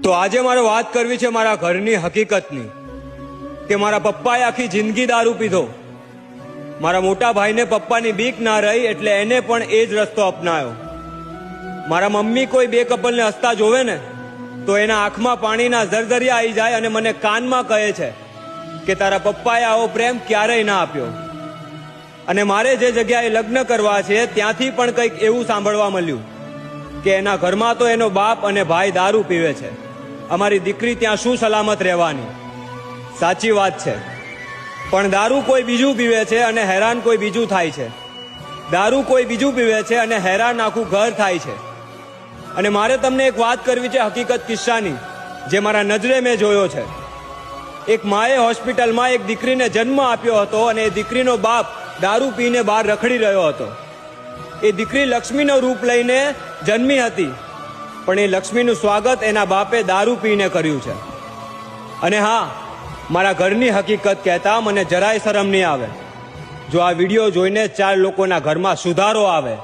તો આજે મારે વાત કરવી છે મારા ઘરની હકીકતની કે મારા પપ્પાએ આખી જિંદગી દારૂ પીધો. મારા મોટા ભાઈને પપ્પાની બીક ના રહી એટલે એને પણ એ જ રસ્તો અપનાયો. મારા મમ્મી કોઈ બે કપલને હસતા જોવે ને તો એના આંખમાં પાણીના ઝરઝરિયા આવી જાય અને મને કાનમાં કહે છે કે તારા પપ્પાએ આવો પ્રેમ ક્યારેય ના આપ્યો. અને મારે જે જગ્યાએ લગ્ન કરવા છે ત્યાંથી પણ કંઈક એવું સાંભળવા મળ્યું કે એના ઘરમાં તો એનો બાપ અને ભાઈ દારૂ પીવે છે. અમારી દીકરી ત્યાં શું સલામત રહેવાની? સાચી વાત છે, પણ દારૂ કોઈ બીજું પીવે છે અને હેરાન કોઈ બીજું થાય છે. દારૂ કોઈ બીજું પીવે છે અને હેરાન આખું ઘર થાય છે. અને મારે તમને એક વાત કરવી છે હકીકત કિસ્સાની, જે મારા નજરે મેં જોયો છે. એક માએ હોસ્પિટલમાં એક દીકરીને જન્મ આપ્યો હતો અને એ દીકરીનો બાપ દારૂ પીને બહાર રખડી રહ્યો હતો. એ દીકરી લક્ષ્મીનો રૂપ લઈને જન્મી હતી, પણ એ લક્ષ્મીનું સ્વાગત એના બાપે દારૂ પીને કર્યું છે. અને હા, મારા ઘરની હકીકત કહેતા મને જરાય શરમ નહીં આવે જો આ વિડીયો જોઈને 4 લોકોના ઘરમાં સુધારો આવે.